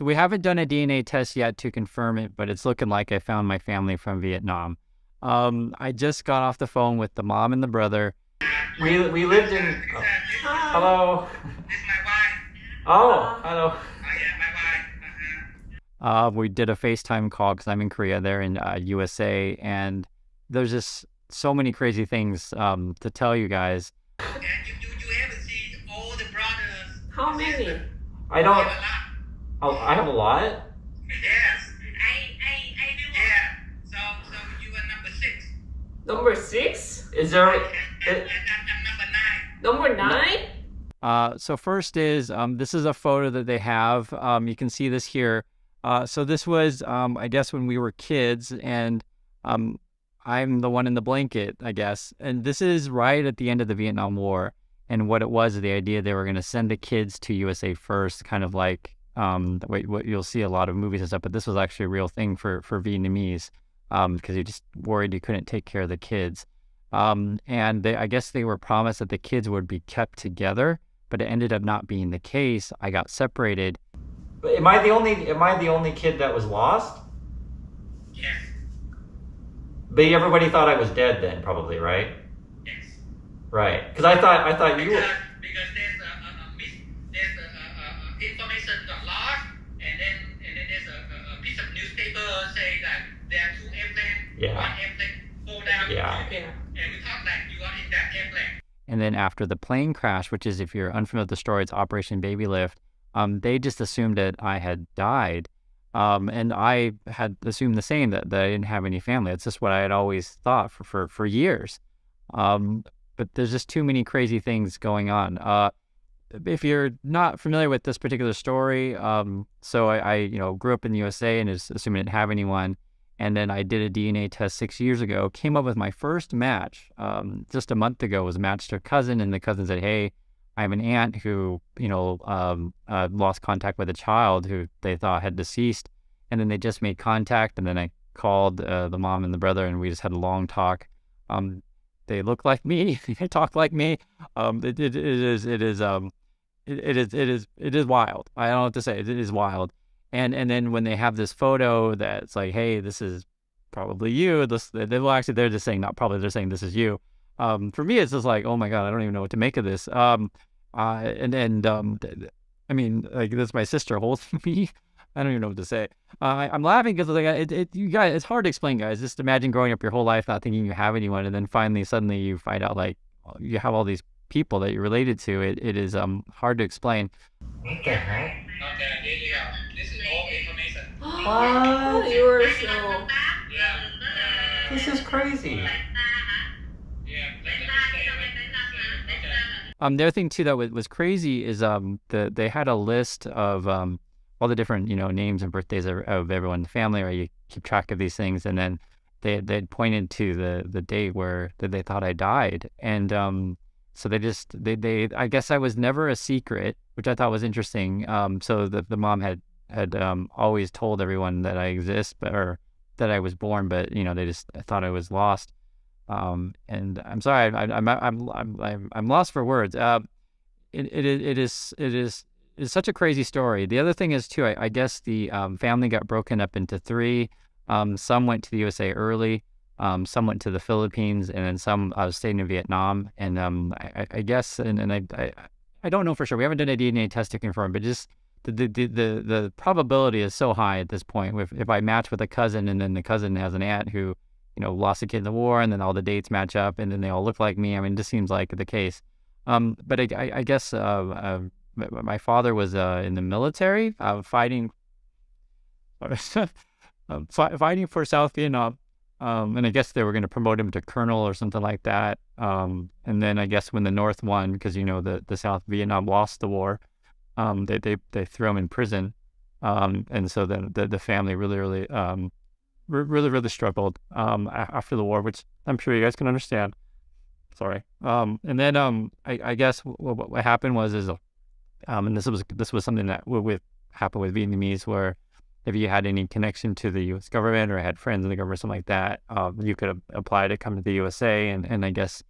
So we haven't done a DNA test yet to confirm it, but it's looking like I found my family from Vietnam. I just got off the phone with the mom and the brother. We lived in. Oh, Hi. hello. This is my wife. Oh, hello. Oh yeah, my wife. We did a FaceTime call because I'm in Korea. They're in USA, and there's just so many crazy things to tell you guys. And you ever see all the brothers? How many? I Have don't. a lot. Oh, I have a lot. Yes. I do. Yeah. So you are number 6. Number 6? Is there? And I'm number 9. Number 9? So first is this is a photo that they have. You can see this here. So this was I guess when we were kids, and I'm the one in the blanket, I guess. And this is right at the end of the Vietnam War. And what it was, the idea they were going to send the kids to USA first, kind of like what you'll see a lot of movies and stuff. But this was actually a real thing for Vietnamese because you just worried you couldn't take care of the kids. And I guess they were promised that the kids would be kept together, but it ended up not being the case. I got separated. But am I the only kid that was lost? Yes. But everybody thought I was dead then, probably, right? Yes. Right. Because I thought you were. Because there's a information got lost, and then there's a piece of newspaper say that there are 2 airplanes. Yeah. One airplane fall down. Yeah. Yeah. And we thought that you are in that airplane. And then after the plane crash, which is, if you're unfamiliar with the story, it's Operation Baby Lift, they just assumed that I had died. And I had assumed the same, that I didn't have any family. It's just what I had always thought for years. But there's just too many crazy things going on. If you're not familiar with this particular story, so I grew up in the USA and is assuming I didn't have anyone. And then I did a DNA test 6 years ago, came up with my first match just a month ago, was matched to a cousin, and the cousin said, hey, I have an aunt who, lost contact with a child who they thought had deceased. And then they just made contact, and then I called the mom and the brother, and we just had a long talk. They look like me. They talk like me. It is wild. I don't know what to say. It is wild. And then when they have this photo that's like, hey, this is probably you. They're just saying, not probably, they're saying this is you. For me, it's just like, oh my God, I don't even know what to make of this. I mean, like, this is my sister holding me. I don't even know what to say. I'm laughing because you guys, it's hard to explain, guys. Just imagine growing up your whole life not thinking you have anyone, and then finally, suddenly, you find out like you have all these people that you're related to. It is hard to explain. What the heck? Okay, this is all information. What? You're so... Yeah. This is crazy. Yeah. Let me say. Okay. The other thing too that was crazy is they had a list of all the different names and birthdays of everyone in the family, or you keep track of these things, and then they'd pointed to the date where they thought I died, and so they I guess I was never a secret, which I thought was interesting. So the mom had always told everyone that I exist, or that I was born, but they just thought I was lost. And I'm sorry, I'm lost for words. It is such a crazy story. The other thing is too, I guess the family got broken up into 3. Some went to the USA early, some went to the Philippines, and then some stayed in Vietnam. And I guess, and I don't know for sure. We haven't done a DNA test to confirm, but just the probability is so high at this point. If I match with a cousin, and then the cousin has an aunt who lost a kid in the war, and then all the dates match up, and then they all look like me. I mean, this seems like the case. But I guess my father was in the military, fighting fighting for South Vietnam, and I guess they were going to promote him to colonel or something like that. And then I guess when the North won, because the South Vietnam lost the war, they threw him in prison, and so then the family really really struggled after the war, which I'm sure you guys can understand. Sorry. And then I guess what happened was and this was something that would happen with Vietnamese, where if you had any connection to the U.S. government or had friends in the government, something like that, you could apply to come to the USA, and I guess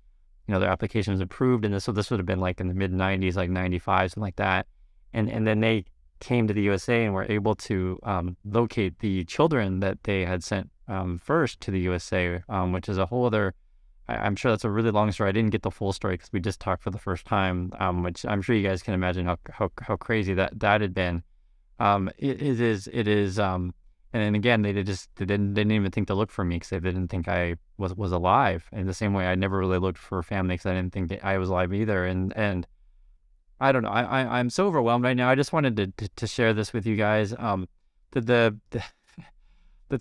their application was approved, and so this would have been like in the mid 90s, like 95, something like that, and then they came to the USA and were able to locate the children that they had sent first to the USA, which is a whole other. I'm sure that's a really long story. I didn't get the full story because we just talked for the first time, which I'm sure you guys can imagine how crazy that had been. It is. And then again, they didn't even think to look for me because they didn't think I was alive. In the same way, I never really looked for family because I didn't think that I was alive either. And I don't know. I'm so overwhelmed right now. I just wanted to share this with you guys. The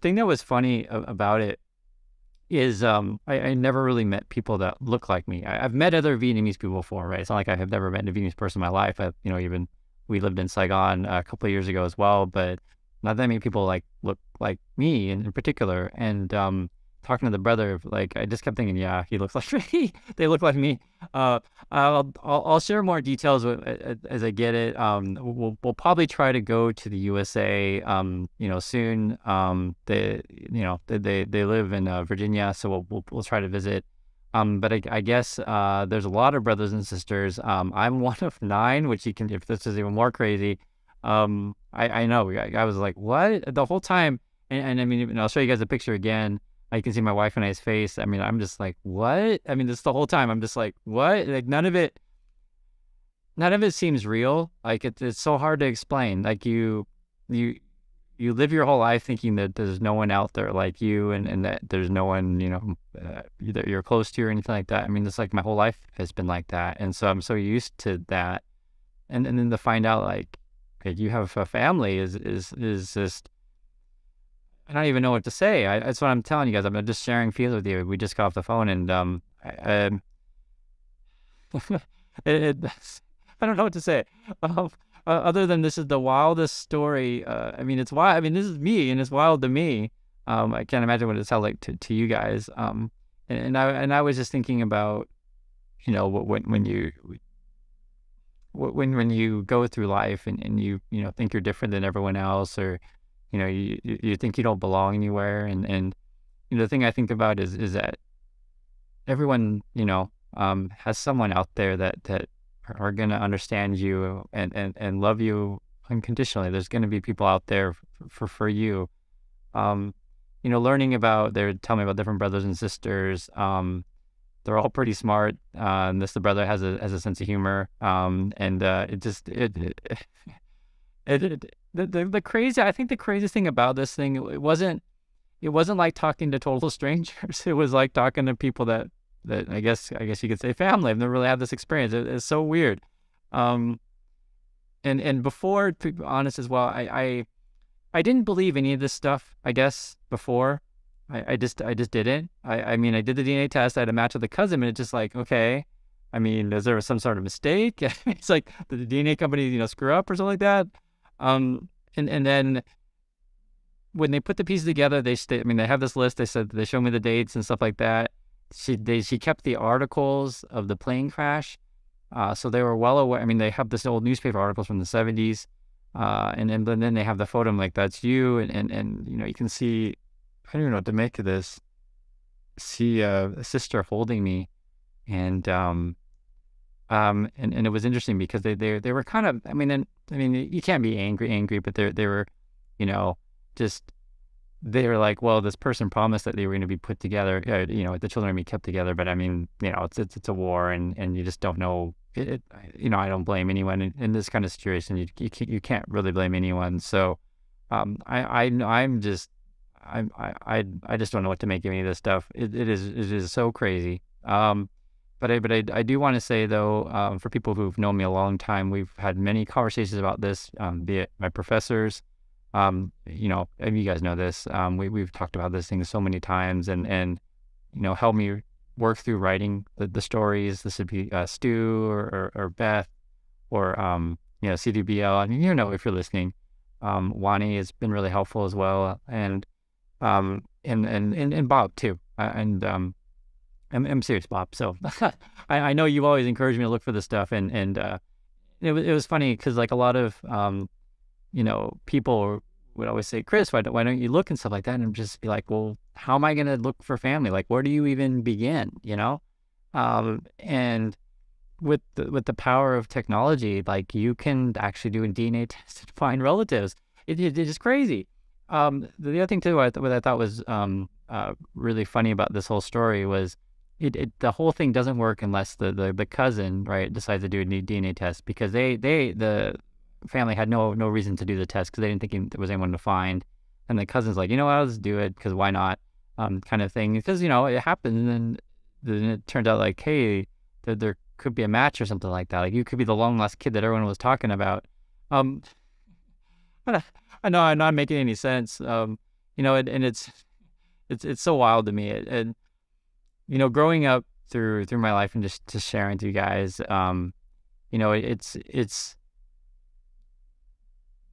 thing that was funny about it is I never really met people that look like me. I've met other Vietnamese people before, right? It's not like I have never met a Vietnamese person in my life. Even we lived in Saigon a couple of years ago as well, but not that many people look like me in particular. And talking to the brother, I just kept thinking, yeah, he looks like me. They look like me. I'll share more details as I get it. We'll probably try to go to the USA, soon. They live in Virginia, so we'll try to visit. But I guess there's a lot of brothers and sisters. I'm one of 9, which if this is even more crazy. I know. I was like, what? The whole time. And I mean, I'll show you guys a picture again. You can see my wife and I's face. I mean, I'm just like, what? I mean, this the whole time. I'm just like, what? None of it seems real. It's so hard to explain. You live your whole life thinking that there's no one out there like you, and that there's no one, that you're close to or anything like that. I mean, it's like my whole life has been like that. And so I'm so used to that. And then to find out you have a family is just, I don't even know what to say. That's what I'm telling you guys. I'm just sharing feelings with you. We just got off the phone, and I don't know what to say. Other than this is the wildest story. I mean, it's wild. I mean, this is me, and it's wild to me. I can't imagine what it sounds like to you guys. And I was just thinking about, when you go through life and you think you're different than everyone else, or you think you don't belong anywhere, and the thing I think about is that everyone has someone out there that are going to understand you and love you unconditionally. There's going to be people out there for you. Learning about, they're telling me about different brothers and sisters. They're all pretty smart. The brother has a sense of humor. The crazy, I think the craziest thing about this thing, it wasn't like talking to total strangers. It was like talking to people that I guess you could say family. I've never really had this experience. It's so weird. And before, to be honest as well, I didn't believe any of this stuff, I guess, before. I just didn't. I mean, I did the DNA test. I had a match with a cousin, and it's just like, okay. I mean, is there some sort of mistake? It's like the DNA company, screw up or something like that. And then when they put the pieces together, they have this list. They show me the dates and stuff like that. She kept the articles of the plane crash. So they were well aware. I mean, they have this old newspaper articles from the 70s. And then they have the photo. I'm like, that's you. And you can see, I don't even know what to make of this. See a sister holding me. And it was interesting because they were kind of, I mean, you can't be angry, but they were, just, they were like, well, this person promised that they were going to be put together, the children are going to be kept together, but I mean, it's a war, and you just don't know it. I don't blame anyone in this kind of situation. You can't really blame anyone. So, I just don't know what to make of any of this stuff. It is so crazy. But I do want to say, though, for people who've known me a long time, we've had many conversations about this, be it my professors, and you guys know this. We've talked about this thing so many times, and helped me work through writing the stories. This would be Stu or Beth or CDBL. I mean, if you're listening, Wani has been really helpful as well, and Bob too, I'm serious, Bob. So I know you've always encouraged me to look for this stuff, and it was funny because a lot of people would always say, Chris, why don't you look and stuff like that, and just be like, well, how am I going to look for family? Where do you even begin? And with the power of technology, like you can actually do a DNA test and find relatives. It is crazy. The other thing too, what I thought was really funny about this whole story was the whole thing doesn't work unless the cousin, right, decides to do a new DNA test, because the family had no reason to do the test because they didn't think there was anyone to find, and the cousin's like, you know what, I'll just do it because why not, kind of thing, because it happened, and then it turned out like, hey, there could be a match or something like that. Like you could be the long lost kid that everyone was talking about. Um, I know I'm not making any sense. And it's so wild to me. And growing up through my life and just sharing with you guys, it's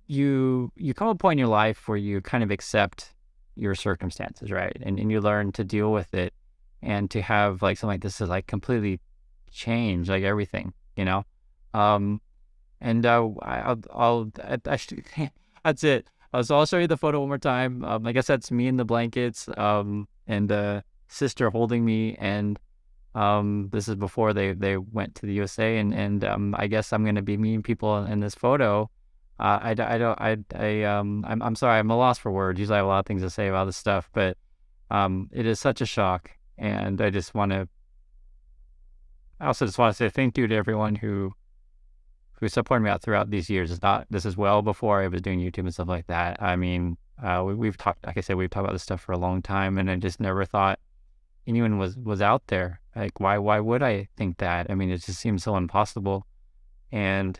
you come a point in your life where you kind of accept your circumstances, right? And you learn to deal with it, and to have like something like this is like completely change like everything, and that's it. So I'll show you the photo one more time. I guess that's me in the blankets, and sister holding me, and this is before they went to the USA, and I guess I'm gonna be meeting people in this photo. I'm sorry, I'm a loss for words. Usually I have a lot of things to say about this stuff, but it is such a shock, and I also just want to say thank you to everyone who supported me out throughout these years. This is well before I was doing YouTube and stuff like that. I mean, we've talked, like I said, we've talked about this stuff for a long time, and I just never thought anyone was out there. Like, why would I think that? I mean, it just seems so impossible. And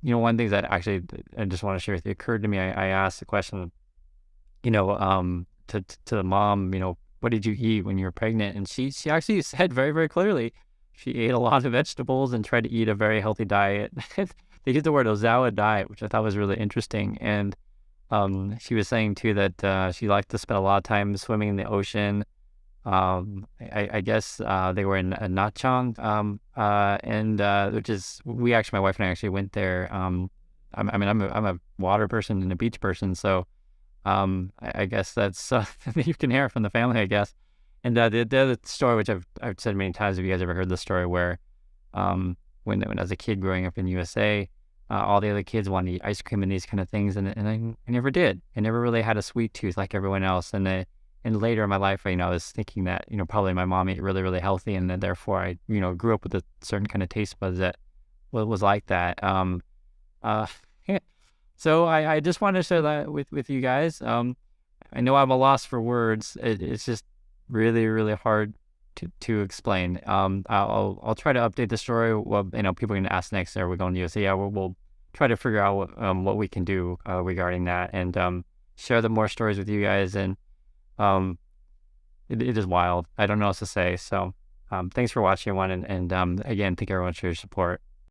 one thing that actually I just want to share with you occurred to me. I asked the question, to the mom, what did you eat when you were pregnant? And she actually said very, very clearly, she ate a lot of vegetables and tried to eat a very healthy diet. They used the word Ozawa diet, which I thought was really interesting. And she was saying too that she liked to spend a lot of time swimming in the ocean. I guess they were in Nachang, and which is, my wife and I actually went there. I'm a water person and a beach person, so I guess that's you can hear it from the family, I guess. And the other story, which I've said many times, if you guys ever heard the story, where when I was a kid growing up in the USA, all the other kids wanted to eat ice cream and these kind of things, and I never did. I never really had a sweet tooth like everyone else, and later in my life, I was thinking that probably my mom ate really, really healthy, and then therefore I grew up with a certain kind of taste buds that was like that. So I just wanted to share that with you guys. I know I'm a loss for words. It's just really, really hard to explain. I'll try to update the story. Well, people are going to ask next, are we going to USA? Yeah, we'll try to figure out what we can do regarding that, and share the more stories with you guys. And it is wild. I don't know what else to say. So thanks for watching, everyone, and again, thank everyone for your support.